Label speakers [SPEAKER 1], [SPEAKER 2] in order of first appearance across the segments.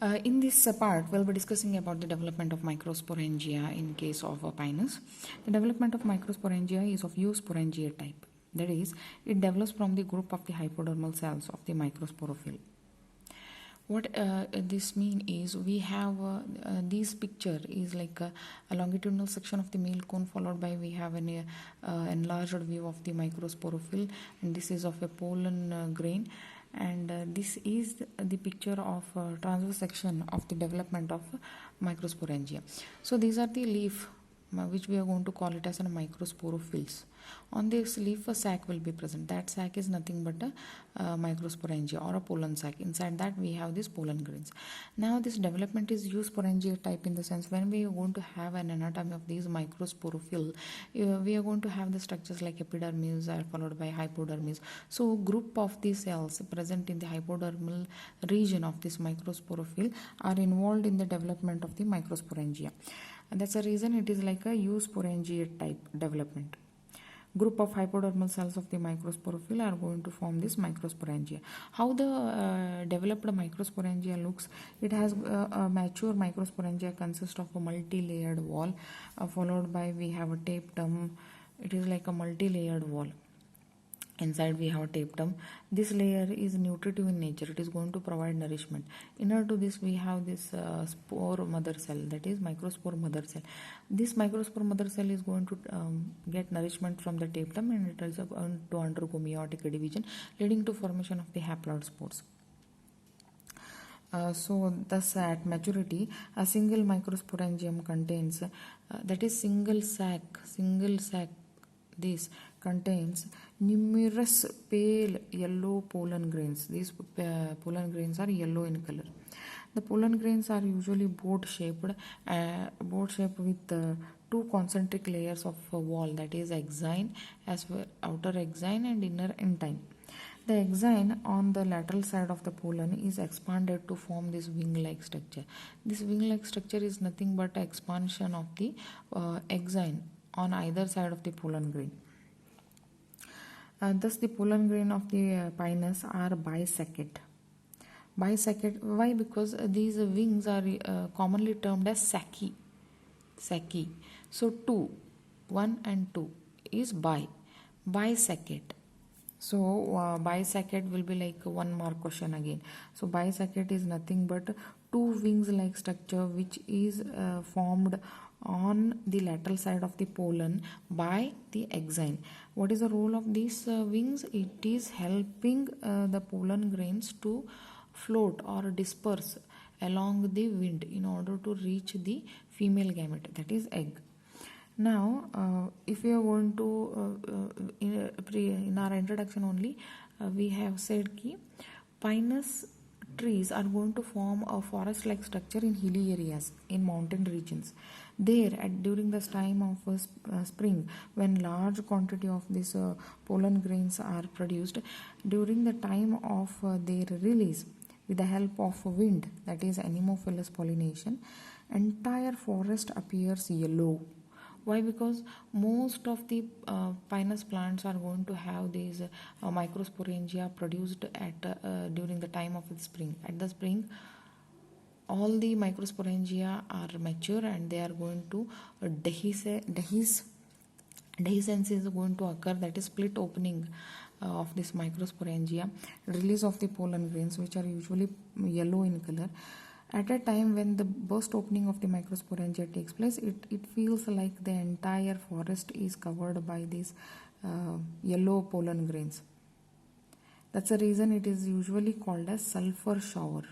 [SPEAKER 1] In this part, we'll be discussing about the development of microsporangia in case of Pinus. The development of microsporangia is of eusporangia type. That is, it develops from the group of the hypodermal cells of the microsporophyll. What this mean is we have this picture is like a longitudinal section of the male cone, followed by we have an enlarged view of the microsporophyll, and this is of a pollen grain, and this is the picture of transverse section of the development of microsporangia. So these are the leaf which we are going to call it as a microsporophylls. On this leaf a sac will be present. That sac is nothing but a microsporangia or a pollen sac. Inside that we have these pollen grains. Now this development is eusporangia type in the sense when we are going to have an anatomy of these microsporophyll, we are going to have the structures like epidermis are followed by hypodermis. So group of these cells present in the hypodermal region of this microsporophyll are involved in the development of the microsporangia. And that's the reason it is like a eusporangia type development. Group of hypodermal cells of the microsporophyll are going to form this microsporangia. How the developed microsporangia looks, it has a mature microsporangia consists of a multi-layered wall, followed by we have a tapetum. It is like a multi-layered wall. Inside we have a tapetum. This layer is nutritive in nature. It is going to provide nourishment. Inner to this we have this spore mother cell, that is microspore mother cell. This microspore mother cell is going to get nourishment from the tapetum, and it is going to undergo meiotic division, leading to formation of the haploid spores. So thus at maturity a single microsporangium contains that is single sac, this contains numerous pale yellow pollen grains. These pollen grains are yellow in color. The pollen grains are usually boat shaped with two concentric layers of wall, that is exine as well, outer exine and inner entine. The exine on the lateral side of the pollen is expanded to form this wing-like structure. This wing-like structure is nothing but expansion of the exine on either side of the pollen grain. Thus the pollen grain of the Pinus are bisected. Why? Because these wings are commonly termed as saci. So 1 and 2 is bisected. So bisected will be like one more question again. So bisected is nothing but two wings like structure which is formed on the lateral side of the pollen by the exine. What is the role of these wings? It is helping the pollen grains to float or disperse along the wind in order to reach the female gamete, that is egg. Now if we are going to in our introduction only we have said that Pinus trees are going to form a forest like structure in hilly areas in mountain regions. There during this time of spring, when large quantity of these pollen grains are produced, during the time of their release with the help of wind, that is anemophilous pollination, entire forest appears yellow. Why? Because most of the Pinus plants are going to have these microsporangia produced at during the time of the spring. At the spring, all the microsporangia are mature and they are going to dehiscence is going to occur, that is split opening of this microsporangia, release of the pollen grains which are usually yellow in color. At a time when the burst opening of the microsporangia takes place, it feels like the entire forest is covered by these yellow pollen grains. That's the reason it is usually called as sulfur shower,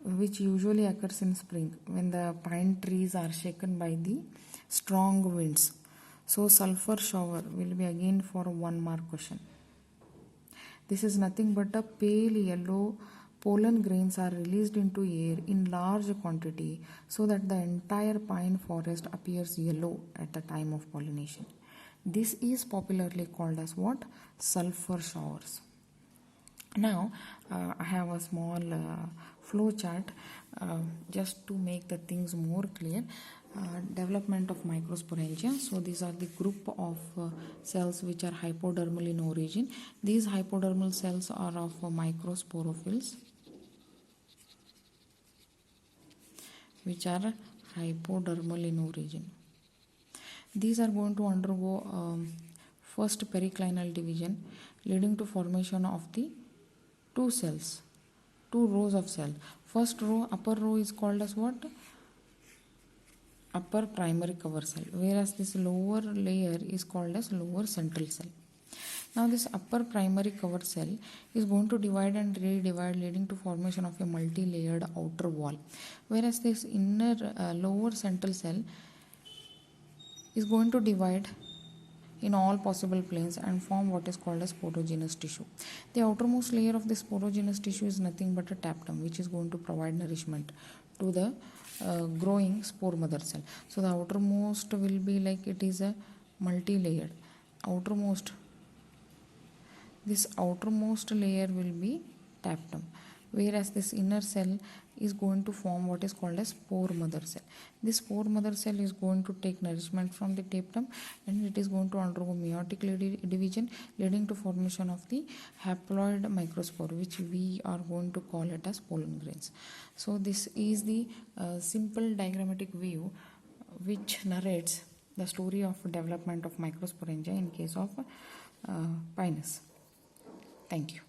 [SPEAKER 1] which usually occurs in spring when the pine trees are shaken by the strong winds. So sulfur shower will be again for one mark question. This is nothing but a pale yellow pollen grains are released into air in large quantity so that the entire pine forest appears yellow at the time of pollination. This is popularly called as what? Sulfur showers. Now I have a small flow chart just to make the things more clear. Development of microsporangia. So these are the group of cells which are hypodermal in origin. These hypodermal cells are of microsporophylls. which are hypodermal in origin. These are going to undergo first periclinal division, leading to formation of the two cells, two rows of cell. First row, upper row is called as what? Upper primary cover cell, whereas this lower layer is called as lower central cell. Now this upper primary cover cell is going to divide and redivide, leading to formation of a multi-layered outer wall, whereas this inner lower central cell is going to divide in all possible planes and form what is called as porogenous tissue. The outermost layer of this porogenous tissue is nothing but a tapetum, which is going to provide nourishment to the growing spore mother cell. So the outermost will be like it is a multi-layered. This outermost layer will be tapetum, whereas this inner cell is going to form what is called as spore mother cell. This spore mother cell is going to take nourishment from the tapetum, and it is going to undergo meiotic division, leading to formation of the haploid microspore, which we are going to call it as pollen grains. So this is the simple diagrammatic view which narrates the story of development of microsporangia in case of Pinus. Thank you.